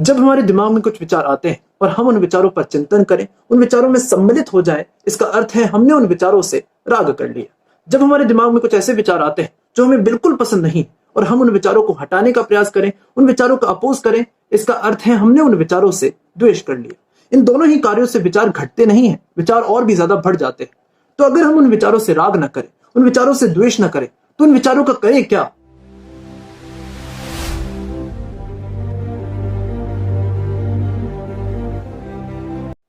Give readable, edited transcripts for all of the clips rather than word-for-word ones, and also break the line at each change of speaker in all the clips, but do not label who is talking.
जब हमारे दिमाग में कुछ विचार आते हैं और हम उन विचारों पर चिंतन करें, उन विचारों में सम्मिलित हो जाएं, इसका अर्थ है हमने उन विचारों से राग कर लिया। जब हमारे दिमाग में कुछ ऐसे विचार आते हैं जो हमें बिल्कुल पसंद नहीं और हम उन विचारों को हटाने का प्रयास करें, उन विचारों का अपोज करें, इसका अर्थ है हमने उन विचारों से द्वेष कर लिया। इन दोनों ही कार्यों से विचार घटते नहीं हैं, विचार और भी ज्यादा बढ़ जाते हैं। तो अगर हम उन विचारों से राग न करें, उन विचारों से द्वेष न करें, तो उन विचारों का करें क्या?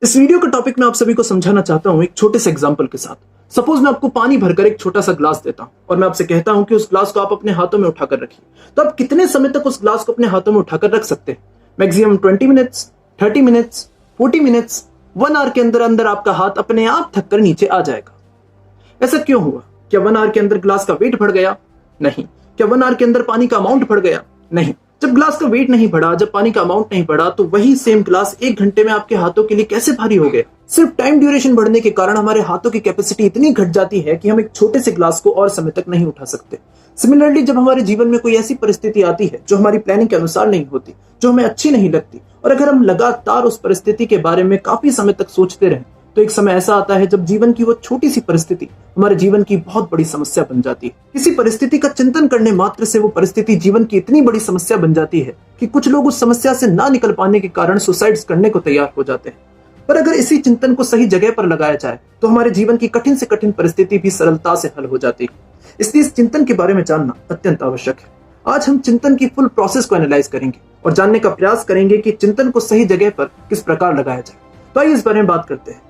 इस वीडियो का टॉपिक मैं आप सभी को समझाना चाहता हूं एक छोटे से एग्जांपल के साथ। सपोज मैं आपको पानी भरकर एक छोटा सा ग्लास देता हूं और मैं आपसे कहता हूं कि उस ग्लास को आप अपने हाथों में उठाकर रखिए। तो आप कितने समय तक उस ग्लास को अपने हाथों में उठाकर रख सकते हैं? Maximum 20 minutes, 30 minutes, 40 minutes, 1 hour के अंदर अंदर आपका हाथ अपने आप थक कर नीचे आ जाएगा। ऐसा क्यों हुआ? क्या 1 आवर के अंदर ग्लास का वेट बढ़ गया? नहीं। क्या 1 आवर के अंदर पानी का अमाउंट बढ़ गया? नहीं। जब ग्लास का वेट नहीं बढ़ा, जब पानी का अमाउंट नहीं बढ़ा, तो वही सेम ग्लास 1 घंटे में आपके हाथों के लिए कैसे भारी हो गया? सिर्फ टाइम ड्यूरेशन बढ़ने के कारण हमारे हाथों की कैपेसिटी इतनी घट जाती है कि हम एक छोटे से ग्लास को और समय तक नहीं उठा सकते। सिमिलरली, जब हमारे जीवन में कोई ऐसी परिस्थिति आती है जो हमारी प्लानिंग के अनुसार नहीं होती, जो हमें अच्छी नहीं लगती, और अगर हम लगातार उस परिस्थिति के बारे में काफी समय तक सोचते रहें, तो एक समय ऐसा आता है जब जीवन की वो छोटी सी परिस्थिति हमारे जीवन की बहुत बड़ी समस्या बन जाती है। किसी परिस्थिति का चिंतन करने मात्र से वो परिस्थिति जीवन की इतनी बड़ी समस्या बन जाती है कि कुछ लोग उस समस्या से ना निकल पाने के कारण सुसाइड्स करने को तैयार हो जाते हैं। पर अगर इसी चिंतन को सही जगह पर लगाया जाए तो हमारे जीवन की कठिन से कठिन परिस्थिति भी सरलता से हल हो जाती है। इसलिए इस चिंतन के बारे में जानना अत्यंत आवश्यक है। आज हम चिंतन की फुल प्रोसेस को एनालाइज करेंगे और जानने का प्रयास करेंगे कि चिंतन को सही जगह पर किस प्रकार लगाया जाए। तो आइए इस बारे में बात करते हैं।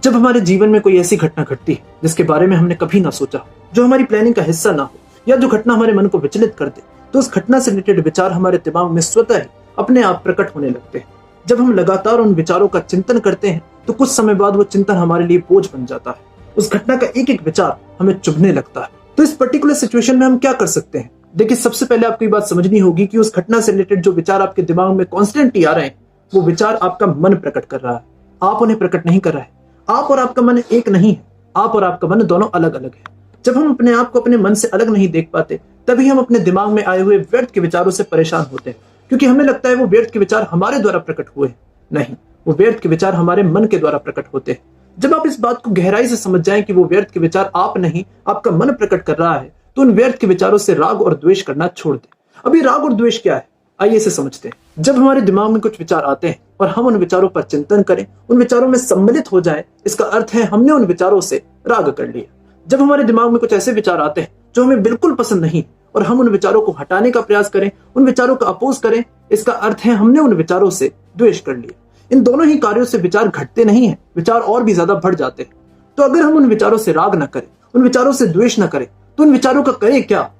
जब हमारे जीवन में कोई ऐसी घटना घटती है जिसके बारे में हमने कभी ना सोचा हो, जो हमारी प्लानिंग का हिस्सा ना हो, या जो घटना हमारे मन को विचलित कर दे, तो उस घटना से रिलेटेड विचार हमारे दिमाग में स्वतः ही अपने आप प्रकट होने लगते हैं। जब हम लगातार उन विचारों का चिंतन करते हैं तो कुछ समय बाद वो चिंतन हमारे लिए बोझ बन जाता है। उस घटना का एक एक विचार हमें चुभने लगता है। तो इस पर्टिकुलर सिचुएशन में हम क्या कर सकते हैं? देखिए, सबसे पहले आपको ये बात समझनी होगी कि उस घटना से रिलेटेड जो विचार आपके दिमाग में कॉन्स्टेंटली आ रहे हैं, वो विचार आपका मन प्रकट कर रहा है। आप उन्हें प्रकट नहीं कर रहे हैं। आप और आपका मन एक नहीं है। आप और आपका मन दोनों अलग अलग है। जब हम अपने आप को अपने मन से अलग नहीं देख पाते, तभी हम अपने दिमाग में आए हुए व्यर्थ के विचारों से परेशान होते हैं, क्योंकि हमें लगता है वो व्यर्थ के विचार हमारे द्वारा प्रकट हुए। नहीं, वो व्यर्थ के विचार हमारे मन के द्वारा प्रकट होते हैं। जब आप इस बात को गहराई से समझ जाएं कि वो व्यर्थ के विचार आप नहीं, आपका मन प्रकट कर रहा है, तो उन व्यर्थ के विचारों से राग और द्वेष करना छोड़ दें। अभी राग और द्वेष क्या है, आइए इसे समझते हैं। जब हमारे दिमाग में कुछ विचार आते हैं और हम उन विचारों पर चिंतन करें, उन विचारों में सम्मिलित हो जाएं, इसका अर्थ है हमने उन विचारों से राग कर लिया। जब हमारे दिमाग में कुछ ऐसे विचार आते हैं जो हमें बिल्कुल पसंद नहीं और हम उन विचारों को हटाने का प्रयास करें, उन विचारों का अपोज करें, इसका अर्थ है हमने उन विचारों से द्वेष कर लिया। इन दोनों ही कार्यों से विचार घटते नहीं हैं, विचार और भी ज्यादा बढ़ जाते हैं। तो अगर हम उन विचारों से राग न करें, उन विचारों से द्वेष न करें, तो उन विचारों का करें क्या?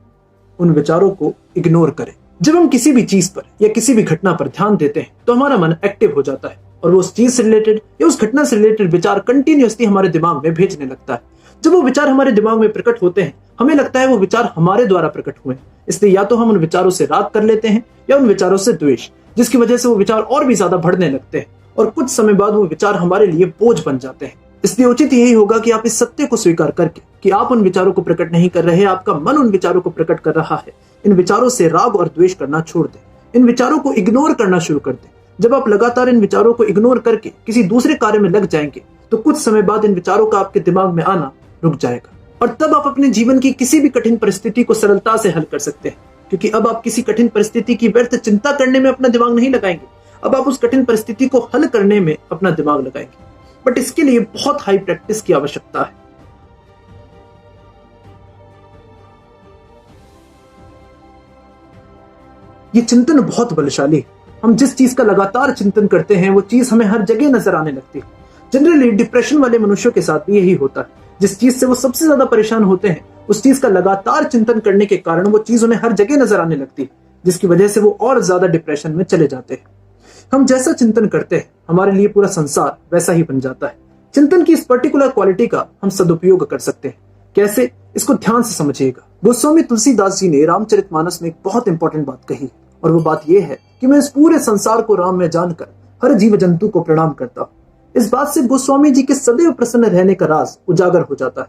उन विचारों को इग्नोर करें। जब हम किसी भी चीज पर या किसी भी घटना पर ध्यान देते हैं तो हमारा मन एक्टिव हो जाता है और वो उस चीज से रिलेटेड या उस घटना से रिलेटेड विचार कंटिन्यूअसली हमारे दिमाग में भेजने लगता है। जब वो विचार हमारे दिमाग में प्रकट होते हैं, हमें लगता है वो विचार हमारे द्वारा प्रकट हुए, इसलिए या तो हम उन विचारों से राग कर लेते हैं या उन विचारों से द्वेष, जिसकी वजह से वो विचार और भी ज्यादा बढ़ने लगते हैं और कुछ समय बाद वो विचार हमारे लिए बोझ बन जाते हैं। इसलिए उचित यही होगा कि आप इस सत्य को स्वीकार करके कि आप उन विचारों को प्रकट नहीं कर रहे, आपका मन उन विचारों को प्रकट कर रहा है, इन विचारों से राग और द्वेष करना छोड़ दें। इन विचारों को इग्नोर करना शुरू कर दें। जब आप लगातार इन विचारों को इग्नोर करके किसी दूसरे कार्य में लग जाएंगे, तो कुछ समय बाद इन विचारों का आपके दिमाग में आना रुक जाएगा और तब आप अपने जीवन की किसी भी कठिन परिस्थिति को सरलता से हल कर सकते हैं, क्योंकि अब आप किसी कठिन परिस्थिति की व्यर्थ चिंता करने में अपना दिमाग नहीं लगाएंगे। अब आप उस कठिन परिस्थिति को हल करने में अपना दिमाग लगाएंगे। बट इसके लिए बहुत हाई प्रैक्टिस की आवश्यकता है। ये चिंतन बहुत बलशाली है। हम जिस चीज का लगातार चिंतन करते हैं वो चीज हमें हर जगह नजर आने लगती है। जनरली डिप्रेशन वाले मनुष्यों के साथ भी यही होता है। जिस चीज से वो सबसे ज्यादा परेशान होते हैं, उस चीज का लगातार चिंतन करने के कारण वो चीज उन्हें हर जगह नजर आने लगती है, जिसकी वजह से वो और ज्यादा डिप्रेशन में चले जाते हैं। हम जैसा चिंतन करते हैं, हमारे लिए पूरा संसार वैसा ही बन जाता है। चिंतन की इस पर्टिकुलर क्वालिटी का हम सदुपयोग कर सकते हैं। कैसे, इसको ध्यान से समझिएगा। गोस्वामी तुलसीदास जी ने रामचरितमानस में एक बहुत इंपॉर्टेंट बात कही, और वो बात यह है कि मैं इस पूरे संसार को राम में जानकर हर जीव जंतु को प्रणाम करता हूँ। इस बात से गोस्वामी जी के सदैव प्रसन्न रहने का राज उजागर हो जाता है।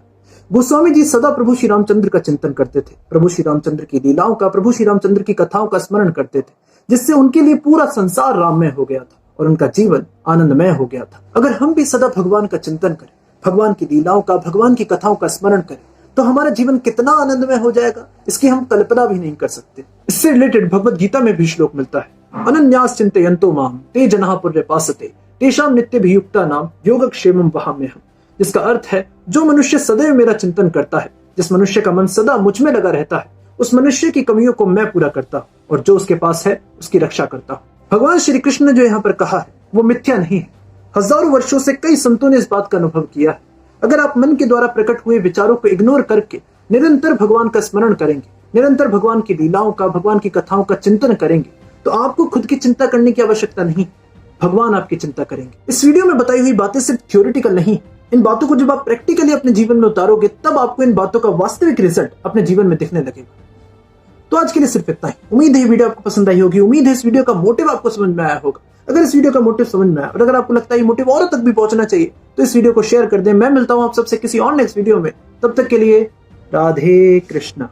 गोस्वामी जी सदा प्रभु श्री रामचंद्र का चिंतन करते थे, प्रभु श्री रामचंद्र की लीलाओं का, प्रभु श्री रामचंद्र की कथाओं का स्मरण करते थे, जिससे उनके लिए पूरा संसार राममय हो गया था और उनका जीवन आनंदमय हो गया था। अगर हम भी सदा भगवान का चिंतन करें, भगवान की लीलाओं का, भगवान की कथाओं का स्मरण करें, तो हमारा जीवन कितना आनंदमय हो जाएगा, इसकी हम कल्पना भी नहीं कर सकते। इससे रिलेटेड भगवत गीता में भी श्लोक मिलता है, अनन्यास चिंतयन्तो माम ते जनाः पर्यपासते तेषां नित्यभियुक्तानां योगक्षेमं वहाम्यहम्। जिसका अर्थ है, जो मनुष्य सदैव मेरा चिंतन करता है, जिस मनुष्य का मन सदा मुझ में लगा रहता है, उस मनुष्य की कमियों को मैं पूरा करता हूँ और जो उसके पास है उसकी रक्षा करता हूँ। भगवान श्री कृष्ण ने जो यहाँ पर कहा है वो मिथ्या नहीं है। हजारों वर्षों से कई संतों ने इस बात का अनुभव किया है। अगर आप मन के द्वारा प्रकट हुए विचारों को इग्नोर करके निरंतर भगवान का स्मरण करेंगे, निरंतर भगवान की लीलाओं का, भगवान की कथाओं का चिंतन करेंगे, तो आपको खुद की चिंता करने की आवश्यकता नहीं, भगवान आपकी चिंता करेंगे। इस वीडियो में बताई हुई बातें सिर्फ थ्योरेटिकल नहीं, इन बातों को जब आप प्रैक्टिकली अपने जीवन में उतारोगे तब आपको इन बातों का वास्तविक रिजल्ट अपने जीवन में दिखने लगेगा। तो आज के लिए सिर्फ इतना ही। उम्मीद है वीडियो आपको पसंद आई होगी, उम्मीद है इस वीडियो का मोटिव आपको समझ में आया होगा। अगर इस वीडियो का मोटिव समझ में आया और अगर आपको लगता है ये मोटिव औरों तक भी पहुंचना चाहिए तो इस वीडियो को शेयर कर दें। मैं मिलता हूं आप सबसे किसी और नेक्स्ट वीडियो में, तब तक के लिए राधे कृष्णा।